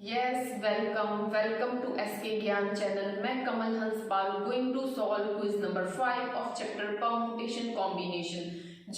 Yes, welcome to SK Gyan channel. मैं Kamal Hanspal going to solve quiz number 5 of chapter permutation combination.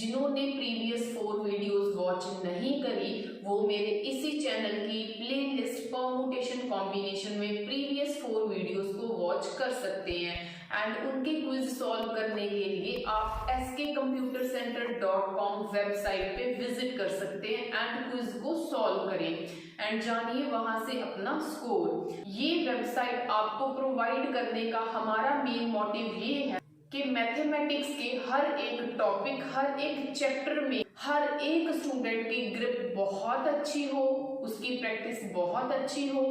जिन्होंने previous 4 videos watch नहीं करी वो मेरे इसी चैनल की प्लेलिस्ट परम्यूटेशन कॉम्बिनेशन में प्रीवियस 4 वीडियोस को वॉच कर सकते हैं एंड उनके क्विज सॉल्व करने के लिए आप skcomputercenter.com वेबसाइट पे विजिट कर सकते हैं एंड क्विज को सॉल्व करें एंड जानिए वहां से अपना स्कोर। ये वेबसाइट आपको प्रोवाइड करने का हमारा मेन मोटिव ये है कि मैथमेटिक्स के हर एक टॉपिक, हर एक चैप्टर में हर एक स्टूडेंट की ग्रिप बहुत अच्छी हो, उसकी प्रैक्टिस बहुत अच्छी हो।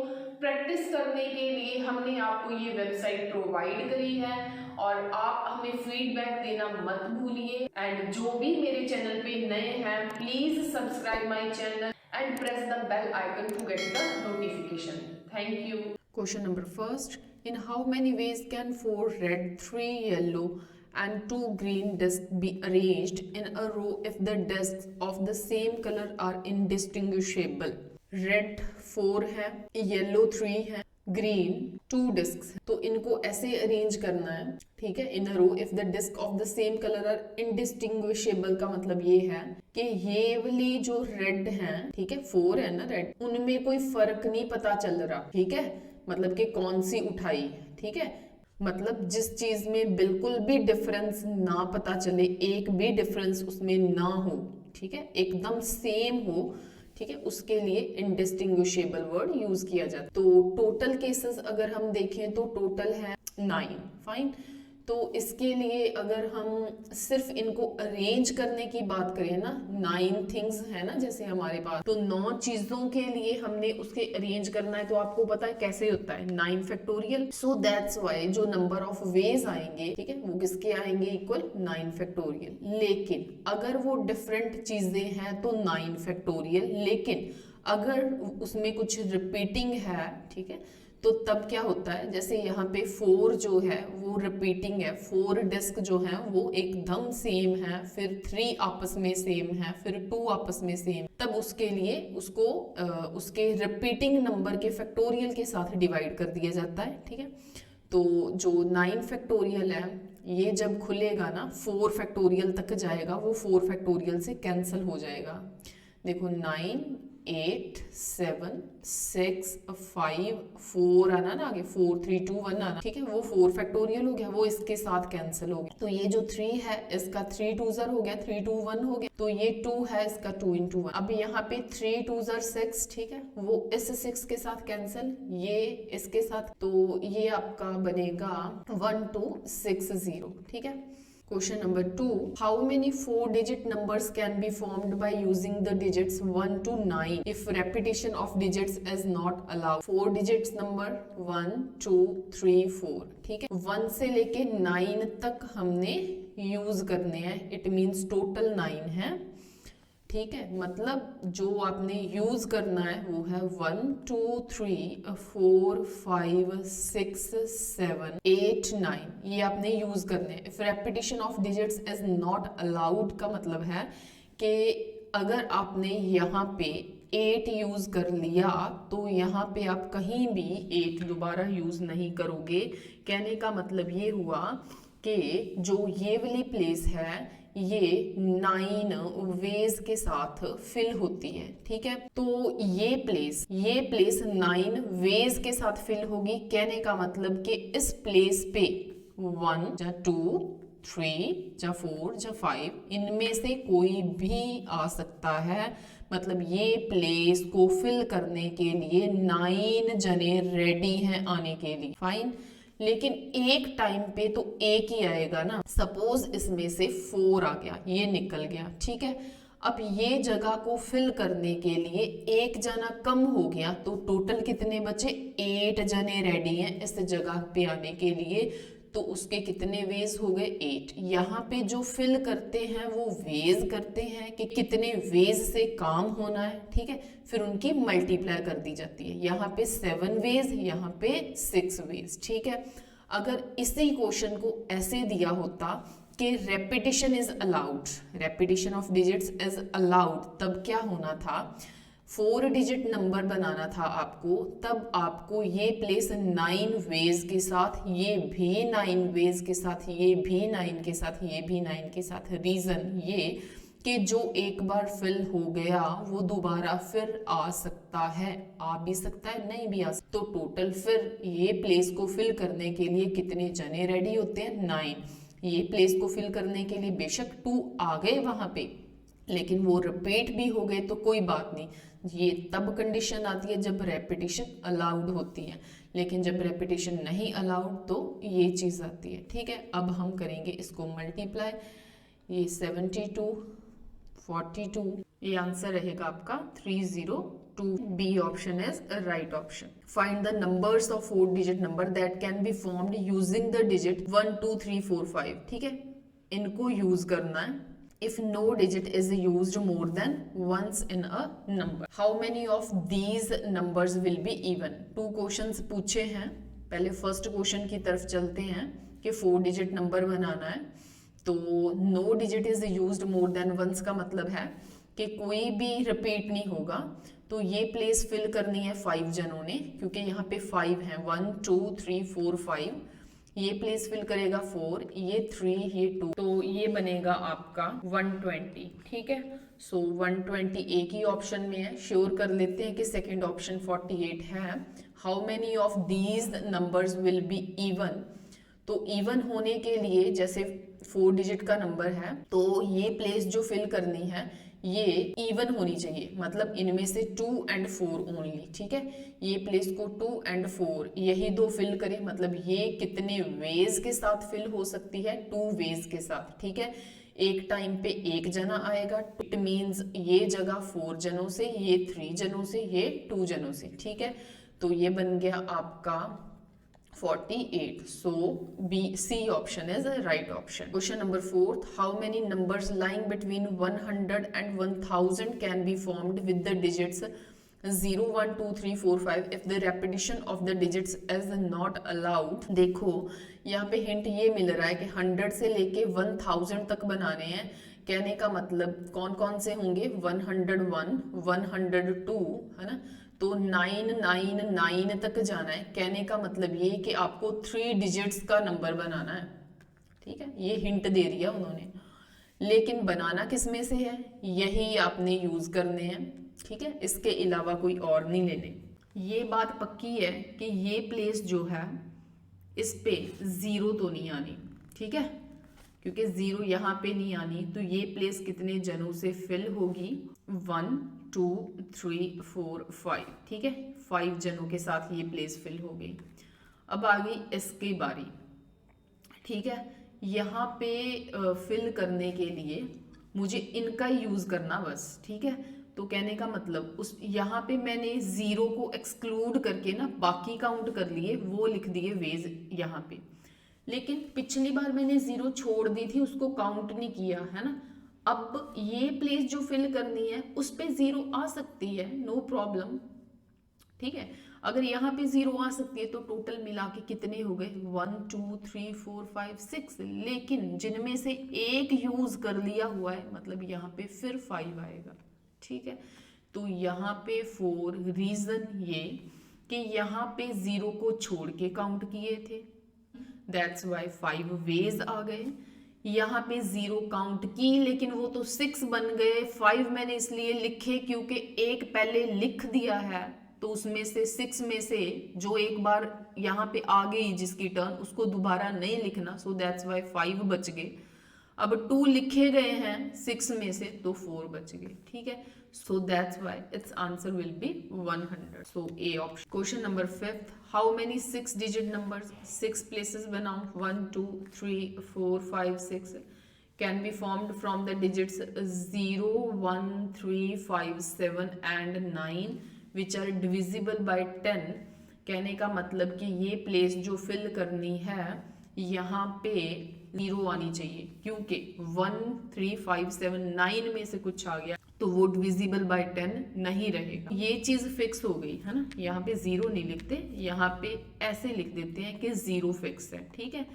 प्रैक्टिस करने के लिए हमने आपको ये वेबसाइट प्रोवाइड करी है और आप हमें फीडबैक देना मत भूलिए। एंड जो भी मेरे चैनल पे नए हैं please subscribe my channel and press the bell icon to get the notification. Thank you. Question number first. In how many ways can 4 red, 3 yellow and 2 green discs be arranged in a row if the discs of the same color are indistinguishable? Red 4 है, yellow 3 है, green 2 disc. तो इनको ऐसे arrange करना है, ठीक है, in a row if the disc of the same colour are indistinguishable. का मतलब ये है कि ये वाली जो रेड है, ठीक है, 4 है ना रेड, उनमें कोई फर्क नहीं पता चल रहा, ठीक है, मतलब कि कौन सी उठाई, ठीक है, मतलब जिस चीज में बिल्कुल भी डिफरेंस ना पता चले, एक भी डिफरेंस उसमें ना हो, ठीक है, एकदम सेम हो, ठीक है, उसके लिए इनडिस्टिंग्विशेबल वर्ड यूज किया जाता है। तो टोटल केसेस अगर हम देखें तो टोटल है 9। फाइन। तो इसके लिए अगर हम सिर्फ इनको अरेंज करने की बात करें ना, 9 थिंग्स है ना जैसे हमारे पास, तो 9 चीजों के लिए हमने उसके अरेंज करना है। तो आपको पता है कैसे होता है, 9 फैक्टोरियल। सो दैट्स वाई जो नंबर ऑफ वेज आएंगे, ठीक है, वो किसके आएंगे, इक्वल 9 फैक्टोरियल। लेकिन अगर वो डिफरेंट चीजें हैं तो 9 फैक्टोरियल, लेकिन अगर उसमें कुछ रिपीटिंग है, ठीक है, तो तब क्या होता है, जैसे यहाँ पे 4 जो है वो रिपीटिंग है, 4 डिस्क जो है वो एकदम सेम है, फिर 3 आपस में सेम है, फिर 2 आपस में सेम, तब उसके लिए उसको उसके रिपीटिंग नंबर के फैक्टोरियल के साथ डिवाइड कर दिया जाता है, ठीक है। तो जो 9 फैक्टोरियल है ये जब खुलेगा ना 4 फैक्टोरियल तक जाएगा, वो 4 फैक्टोरियल से कैंसिल हो जाएगा। देखो 9 8 7 6 5 4 आना ना आगे, 4 3 2 1 आना, ठीक है, वो 4 फैक्टोरियल हो गया, वो इसके साथ कैंसिल हो गया। तो ये जो 3 है इसका 3 2 हो गया, 3 2 1 हो गया, तो ये 2 है इसका 2 into 1। अब यहाँ पे 3 2 6, ठीक है, वो इस 6 के साथ कैंसिल, ये इसके साथ, तो ये आपका बनेगा 1 2 6 0, ठीक है। Question number 2. How many 4-digit numbers can be formed by using the digits 1 to 9 if repetition of digits is not allowed? 4 digits number 1 2 3 4, ठीक है, 1 से लेके 9 तक हमने यूज करने हैं। इट मीन्स टोटल 9 है, ठीक है, मतलब जो आपने यूज करना है वो है 1 2 3 4 5 6 7 8 9, ये आपने यूज करने हैं। If repetition of digits is not allowed का मतलब है कि अगर आपने यहाँ पे 8 यूज कर लिया तो यहाँ पे आप कहीं भी 8 दोबारा यूज नहीं करोगे। कहने का मतलब ये हुआ कि जो ये वाली प्लेस है ये 9 वेज के साथ फिल होती है, ठीक है, तो ये प्लेस 9 वेज के साथ फिल होगी। कहने का मतलब कि इस प्लेस पे 1 या 2 3 या 4 या 5 इनमें से कोई भी आ सकता है। मतलब ये प्लेस को फिल करने के लिए 9 जने रेडी हैं आने के लिए। फाइन। लेकिन एक टाइम पे तो एक ही आएगा ना, सपोज इसमें से 4 आ गया, ये निकल गया, ठीक है। अब ये जगह को फिल करने के लिए एक जना कम हो गया, तो टोटल कितने बचे, 8 जने रेडी हैं इस जगह पे आने के लिए, तो उसके कितने वेज हो गए, 8। यहाँ पे जो फिल करते हैं वो वेज करते हैं कि कितने वेज से काम होना है, ठीक है, फिर उनकी मल्टीप्लाई कर दी जाती है। यहाँ पे 7 वेज, यहाँ पे 6 वेज, ठीक है। अगर इसी क्वेश्चन को ऐसे दिया होता कि repetition is allowed, repetition of digits is allowed, तब क्या होना था, 4 डिजिट नंबर बनाना था आपको, तब आपको ये प्लेस 9 वेज के साथ, ये भी 9 वेज के साथ, ये भी 9 के साथ, ये भी 9 के साथ। रीजन ये कि जो एक बार फिल हो गया वो दोबारा फिर आ सकता है, आ भी सकता है, नहीं भी आ सकता। तो टोटल फिर ये प्लेस को फिल करने के लिए कितने जने रेडी होते हैं? 9। ये प्लेस को फिल करने के लिए बेशक 2 आ गए वहां पे, लेकिन वो रिपीट भी हो गए तो कोई बात नहीं। ये तब कंडीशन आती है जब रेपिटेशन अलाउड होती है, लेकिन जब रेपिटेशन नहीं अलाउड तो ये चीज़ आती है। ठीक है, अब हम करेंगे इसको मल्टीप्लाई। ये 72, 42, ये आंसर रहेगा आपका 302। B option is right option. Find the number of 4 digit number that can be formed using the digit 1 2 3 4 5। ठीक है, इनको यूज करना है if no digit is used more than once in a number. How many of these numbers will be even? 2 questions पूछे हैं। पहले first question की तरफ चलते हैं कि 4 डिजिट नंबर बनाना है। तो no digit is used more than once का मतलब है कि कोई भी रिपीट नहीं होगा। तो ये प्लेस फिल करनी है 5 जनों ने, क्योंकि यहाँ पे 5 हैं, 1 2 3 4 5। ये प्लेस फिल करेगा 4, ये 3, ये 2, तो ये बनेगा आपका 120। ठीक है, सो 120 एक ही ऑप्शन में है। श्योर कर लेते हैं कि सेकंड ऑप्शन 48 है। How many of these numbers will be even? तो इवन होने के लिए, जैसे 4 डिजिट का नंबर है तो ये प्लेस जो फिल करनी है ये इवन होनी चाहिए, मतलब इनमें से 2 and 4 ओनली। ठीक है, ये प्लेस को 2 and 4 यही 2 फिल करें, मतलब ये कितने वेज के साथ फिल हो सकती है? 2 वेज के साथ। ठीक है, एक टाइम पे एक जना आएगा, इट मीन्स ये जगह 4 जनों से, ये 3 जनों से, ये 2 जनों से। ठीक है, तो ये बन गया आपका 48. So B, C option is a right option. Question number 4. How many numbers lying between 100 and 1000 can be formed with the digits 0 1 2 3 4 5 if the repetition of the digits is not allowed? देखो यहाँ पे hint ये मिल रहा है कि 100 से लेके 1000 तक बनाने हैं। कहने का मतलब कौन कौन से होंगे? 101, 102, है ना, तो 999 तक जाना है। कहने का मतलब ये कि आपको 3 डिजिट्स का नंबर बनाना है। ठीक है, ये हिंट दे दिया उन्होंने, लेकिन बनाना किस में से है? यही आपने यूज करने हैं। ठीक है, इसके अलावा कोई और नहीं लेने। ये बात पक्की है कि ये प्लेस जो है इस पे 0 तो नहीं आनी। ठीक है, क्योंकि 0 यहाँ पे नहीं आनी, तो ये प्लेस कितने जनों से फिल होगी? 1 2 3 4 5। ठीक है, 5 जनों के साथ ये प्लेस फिल हो गई। अब आ गई इसकी बारी। ठीक है, यहाँ पे फिल करने के लिए मुझे इनका यूज करना बस। ठीक है, तो कहने का मतलब उस यहाँ पे मैंने 0 को एक्सक्लूड करके ना बाकी काउंट कर लिए, वो लिख दिए वेज यहाँ पे। लेकिन पिछली बार मैंने 0 छोड़ दी थी, उसको काउंट नहीं किया, है ना। अब ये प्लेस जो फिल करनी है उस पे 0 आ सकती है, नो प्रॉब्लम। ठीक है, अगर यहाँ पे 0 आ सकती है तो टोटल मिला के कितने हो गए? 1 2 3 4 5 6। लेकिन जिनमें से एक यूज कर लिया हुआ है, मतलब यहाँ पे फिर 5 आएगा। ठीक है, तो यहाँ पे 4। रीजन ये कि यहाँ पे 0 को छोड़ के काउंट किए थे, दैट्स वाई 5 वेज आ गए। यहाँ पे 0 काउंट की, लेकिन वो तो 6 बन गए। 5 मैंने इसलिए लिखे क्योंकि एक पहले लिख दिया है, तो उसमें से 6 में से जो एक बार यहाँ पे आ गई जिसकी टर्न, उसको दोबारा नहीं लिखना। सो दैट्स वाई 5 बच गए। अब 2 लिखे गए हैं 6 में से, तो 4 बच गए। ठीक है, so that's why its answer will be 100। So A option. Question number 5. How many 6 digit numbers? 6 places बनाओ। 1 2 3 4 5 6 can be formed from the digits 0 1 3 5 7 and 9 which are divisible by 10। कहने का मतलब कि ये प्लेस जो फिल करनी है यहाँ पे 0 आनी चाहिए, क्योंकि 1 3 5 7 9 में से कुछ आ गया तो वो डिविजिबल बाय 10 नहीं रहेगा। ये चीज फिक्स हो गई, है ना। यहाँ पे 0 नहीं लिखते, यहाँ पे ऐसे लिख देते हैं कि 0 फिक्स है। ठीक है,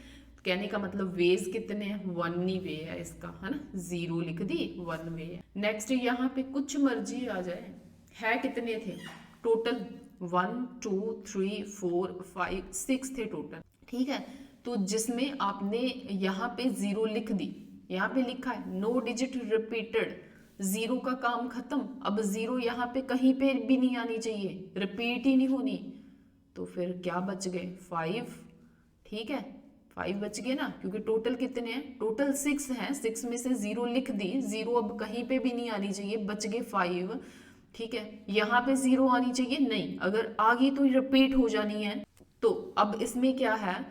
कहने का मतलब वेज कितने हैं? 1 वे है इसका, है ना। 0 लिख दी, 1 वे है। नेक्स्ट यहाँ पे कुछ मर्जी आ जाए, है कितने थे टोटल, 1 2 3 4 5 6 थे टोटल, ठीक है। तो जिसमें आपने यहाँ पे 0 लिख दी, यहाँ पे लिखा है नो डिजिट रिपीटेड, 0 का काम खत्म। अब 0 यहाँ पे कहीं पे भी नहीं आनी चाहिए, रिपीट ही नहीं होनी। तो फिर क्या बच गए 5, ठीक है 5 बच गए ना, क्योंकि टोटल कितने हैं, टोटल 6 हैं, 6 में से 0 लिख दी, 0 अब कहीं पे भी नहीं आनी चाहिए, बच गए 5, ठीक है। यहाँ पे 0 आनी चाहिए नहीं, अगर आ गई तो रिपीट हो जानी है। तो अब इसमें क्या है,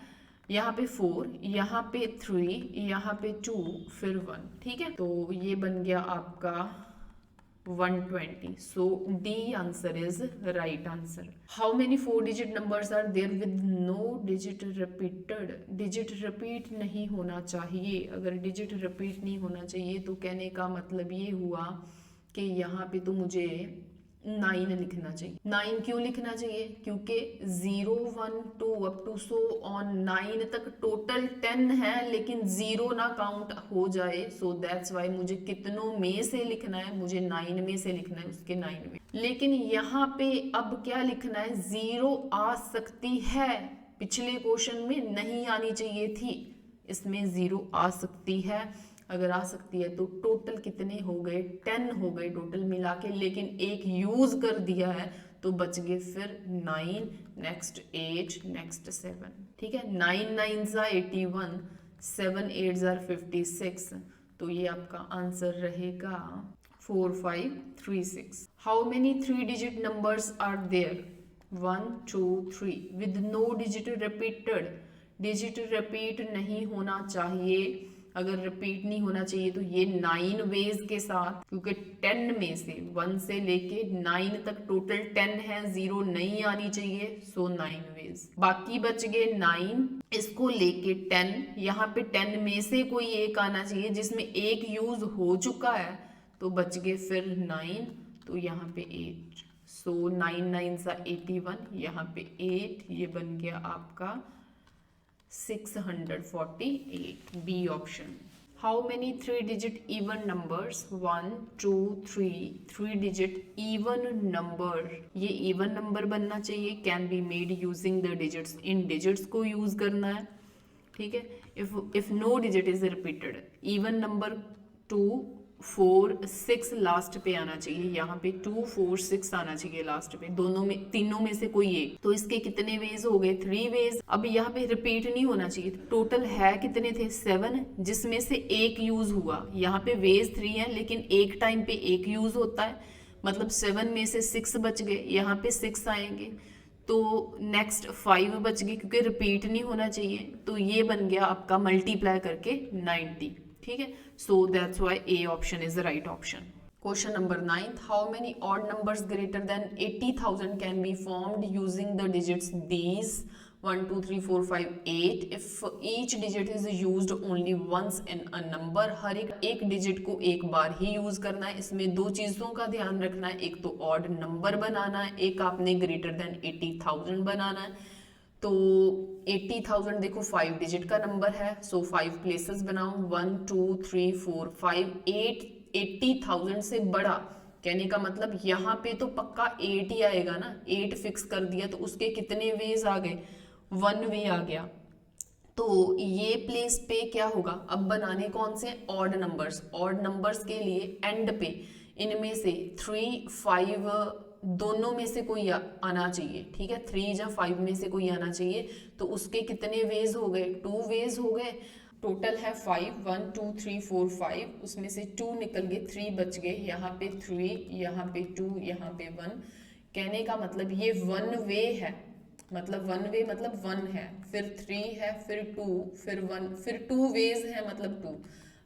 यहाँ पे 4, यहाँ पे 3, यहाँ पे 2, फिर 1, ठीक है। तो ये बन गया आपका 120. So D answer is right answer. How many 4-digit numbers are there with no digit repeated? Digit repeat नहीं होना चाहिए। अगर digit repeat नहीं होना चाहिए तो कहने का मतलब ये हुआ कि यहाँ पे तो मुझे 9 लिखना चाहिए। 9 क्यों लिखना चाहिए, क्योंकि 0 1 2 अप टू सो ऑन 9 तक टोटल 10 है, लेकिन 0 ना काउंट हो जाए। सो दैट्स वाई मुझे कितनों में से लिखना है, मुझे 9 में से लिखना है, उसके 9 में। लेकिन यहाँ पे अब क्या लिखना है, 0 आ सकती है, पिछले क्वेश्चन में नहीं आनी चाहिए थी, इसमें 0 आ सकती है। अगर आ सकती है तो टोटल कितने हो गए, 10 हो गए टोटल मिला के, लेकिन एक यूज कर दिया है तो बच गए फिर 9, नेक्स्ट 8, नेक्स्ट 7, ठीक है। 9 9 ज़ा 81, 7 8 ज़ा 56, तो ये आपका आंसर रहेगा 4 5 3 6। How many 3-digit numbers are there? 1 2 3 with no digit repeated. Digit repeat नहीं होना चाहिए। अगर रिपीट नहीं होना चाहिए तो ये 9 वेज के साथ, क्योंकि 10 में से 1 से लेके 9 तक टोटल 10 है, 0 नहीं आनी चाहिए, सो 9 वेज। बाकी बच गए 9, इसको लेके 10, यहाँ पे 10 में से कोई एक आना चाहिए जिसमें एक यूज हो चुका है, तो बच गए फिर 9, तो यहाँ पे 8, सो 9 9 सा 81, यहाँ पे 8, ये बन गया आपका 648, B option. How many 3-digit even numbers? 1 2 3, 3-digit even number, ये even number बनना चाहिए, can be made using the digits, इन डिजिट्स को यूज करना है, ठीक है। If no digit is repeated, even number 2 4 6 last पे आना चाहिए, यहाँ पे 2 4 6 आना चाहिए लास्ट पे, दोनों में, तीनों में से कोई एक। तो इसके कितने वेज हो गए, 3 वेज। अब यहाँ पे रिपीट नहीं होना चाहिए, टोटल है कितने थे, 7, जिसमें से एक यूज हुआ। यहाँ पे वेज 3 है, लेकिन एक टाइम पे एक यूज होता है, मतलब 7 में से 6 बच गए, यहाँ पे 6 आएंगे, तो नेक्स्ट 5 बच गए, क्योंकि रिपीट नहीं होना चाहिए। तो ये बन गया आपका मल्टीप्लाई करके 90, ठीक है। So that's why A option is the right option. Question number 9, how many odd numbers greater than 80,000 can be formed using the digits these 1 2 3 4 5 8 if each digit is used only once in a number. हर एक digit को एक बार ही use करना है। इसमें दो चीजों का ध्यान रखना है, एक तो ऑड नंबर बनाना है, एक आपने ग्रेटर देन 80,000 बनाना है। तो 80,000 देखो 5 डिजिट का नंबर है, सो 5 प्लेसेस बनाओ, 1 2 3 4 5 8, 80,000 से बड़ा, कहने का मतलब यहाँ पे तो पक्का 8 ही आएगा ना, 8 फिक्स कर दिया, तो उसके कितने वेज आ गए, 1 वे आ गया। तो ये प्लेस पे क्या होगा, अब बनाने कौन से, ऑड नंबर्स। ऑड नंबर्स के लिए एंड पे इनमें से 3 5 दोनों में से कोई आना चाहिए, ठीक है, 3 या 5 में से कोई आना चाहिए। तो उसके कितने वेज हो गए, 2 वेज हो गए। टोटल है 5, 1 2 3 4 5, उसमें से 2 निकल गए, 3 बच गए, यहाँ पे 3, यहाँ पे 2, यहाँ पे 1। कहने का मतलब ये 1 वे है, मतलब 1 वे मतलब 1 है, फिर 3 है, फिर 2, फिर 1, फिर 2 वेज है मतलब 2।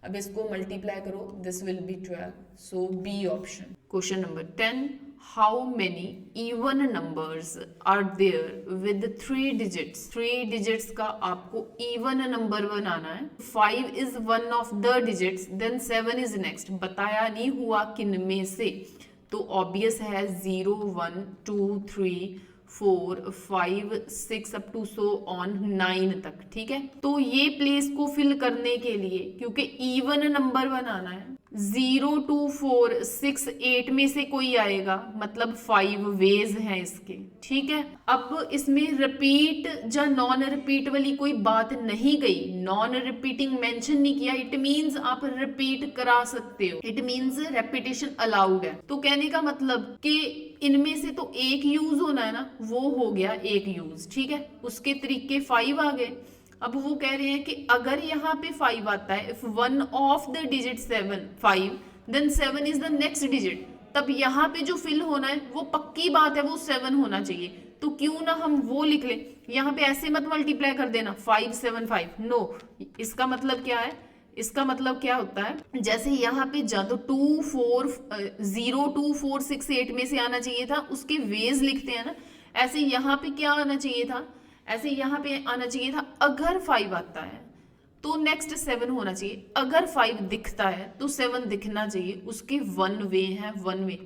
अब इसको मल्टीप्लाई करो, this will be 12, so B option. Question number 10, how many even numbers are there with 3 digits. 3 digits का आपको इवन नंबर बनाना है। 5 is one of the digits, then 7 is next. बताया नहीं हुआ किन में से, तो ऑब्वियस है 0 1 2 3 4 5 6 अप टू सो ऑन 9 तक, ठीक है। तो ये प्लेस को फिल करने के लिए, क्योंकि इवन नंबर बनाना है, 0 2 4 6 8 में से कोई आएगा, मतलब 5 वेज हैं इसके। ठीक है, अब इसमें रिपीट या नॉन रिपीट वाली कोई बात नहीं गई, नॉन रिपीटिंग मेंशन नहीं किया, इट मींस आप रिपीट करा सकते हो, इट मींस रेपिटेशन अलाउड है। तो कहने का मतलब कि इनमें से तो एक यूज होना है ना, वो हो गया एक यूज। ठीक है, उसके तरीके 5 आ गए। अब वो कह रहे हैं कि अगर यहाँ पे 5 आता है, if one of the digit 5 then 7 is the next digit, तब यहाँ पे जो फिल होना है वो पक्की बात है वो 7 होना चाहिए। तो क्यों ना हम वो लिख लें, यहाँ पे ऐसे मत मल्टीप्लाई कर देना 5 7 5, नो। इसका मतलब क्या है, इसका मतलब क्या होता है, जैसे यहाँ पे जा तो 2 4 0 2 4 6 8 में से आना चाहिए था, उसके वेज लिखते हैं ना, ऐसे यहाँ पे क्या आना चाहिए था, ऐसे यहाँ पे आना चाहिए था अगर 5 आता है तो नेक्स्ट 7 होना चाहिए, अगर 5 दिखता है तो 7 दिखना चाहिए, उसके 1 वे है, 1 वे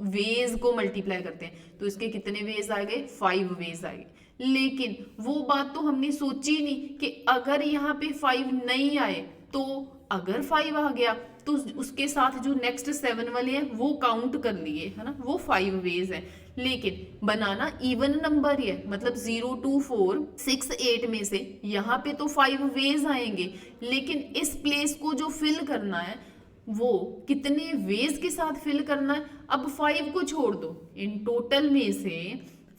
वेज को मल्टीप्लाई करते हैं, तो इसके कितने वेज आ गए, 5 वेज आ गए। लेकिन वो बात तो हमने सोची नहीं कि अगर यहाँ पे 5 नहीं आए, तो अगर 5 आ गया तो उसके साथ जो नेक्स्ट 7 वाले हैं वो काउंट कर लिए, है ना, वो 5 वेज है। लेकिन बनाना इवन नंबर ही है, मतलब 0 2 4 6 8 में से यहाँ पे तो 5 वेज आएंगे, लेकिन इस प्लेस को जो फिल करना है वो कितने वेज के साथ फिल करना है। अब 5 को छोड़ दो, इन टोटल में से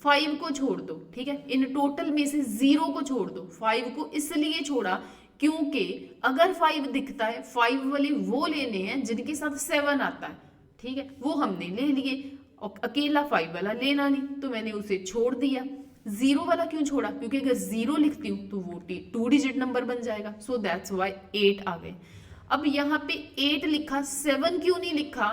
5 को छोड़ दो, ठीक है, इन टोटल में से 0 को छोड़ दो। 5 को इसलिए छोड़ा क्योंकि अगर 5 दिखता है, 5 वाले वो लेने हैं जिनके साथ 7 आता है। ठीक है, वो हमने ले लिए, और अकेला 5 वाला लेना नहीं, तो मैंने उसे छोड़ दिया। 0 वाला क्यों छोड़ा, क्योंकि अगर 0 लिखती हूँ तो वो 2 डिजिट नंबर बन जाएगा, सो दैट्स वाई 8 आ गए। अब यहाँ पे 8 लिखा, 7 क्यों नहीं लिखा,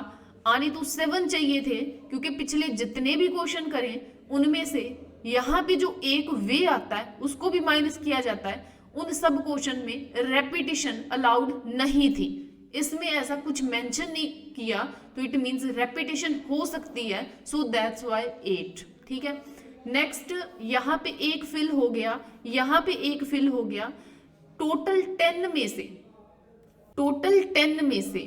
आने तो 7 चाहिए थे, क्योंकि पिछले जितने भी क्वेश्चन करें उनमें से यहाँ पे जो एक वे आता है उसको भी माइनस किया जाता है, उन सब क्वेश्चन में रेपिटेशन अलाउड नहीं थी, इसमें ऐसा कुछ मेंशन नहीं किया, तो इट मींस रेपिटेशन हो सकती है, सो दैट्स वाई 8। ठीक है, नेक्स्ट यहाँ पे एक फिल हो गया, यहाँ पे एक फिल हो गया, टोटल 10 में से, टोटल 10 में से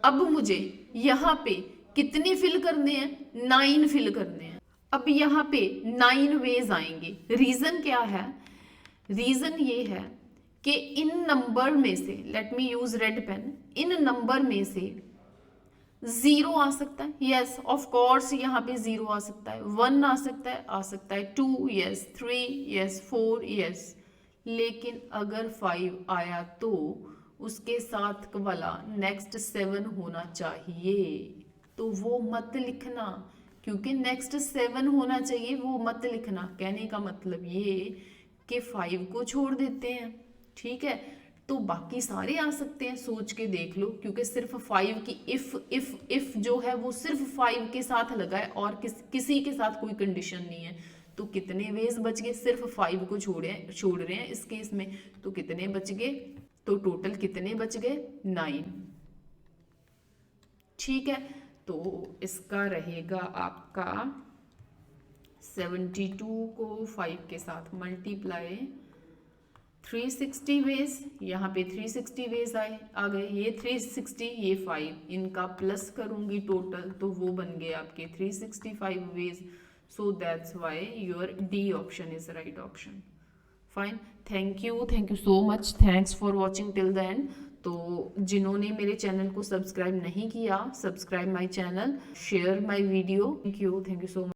अब मुझे यहाँ पे कितने फिल करने हैं, 9 फिल करने हैं। अब यहाँ पे 9 वेज आएंगे। रीजन क्या है, रीजन ये है कि इन नंबर में से, let me use red pen, इन नंबर में से 0 आ सकता है, यस ऑफ कोर्स यहाँ पे 0 आ सकता है, 1 आ सकता है 2 यस, 3 यस, 4 यस, लेकिन अगर 5 आया तो उसके साथ वाला नेक्स्ट 7 होना चाहिए, तो वो मत लिखना, क्योंकि नेक्स्ट 7 होना चाहिए, वो मत लिखना। कहने का मतलब ये कि 5 को छोड़ देते हैं, ठीक है, तो बाकी सारे आ सकते हैं, सोच के देख लो, क्योंकि सिर्फ 5 की इफ जो है वो सिर्फ 5 के साथ लगा है और किसी के साथ कोई कंडीशन नहीं है, तो कितने वेज बच गए, सिर्फ 5 को छोड़ रहे हैं इस केस में, तो कितने बच गए, तो टोटल कितने बच गए, 9। ठीक है, तो इसका रहेगा आपका 72 को 5 के साथ मल्टीप्लाई 360 वेज, यहाँ पे 360 वेज आ गए, ये 360 ये 5, इनका प्लस करूंगी टोटल, तो वो बन गए आपके 365 ways, so that's why your D option is right option. Fine, thank you so much, thanks for watching till the end. तो जिन्होंने मेरे चैनल को सब्सक्राइब नहीं किया, subscribe my channel, share my video, thank you so much.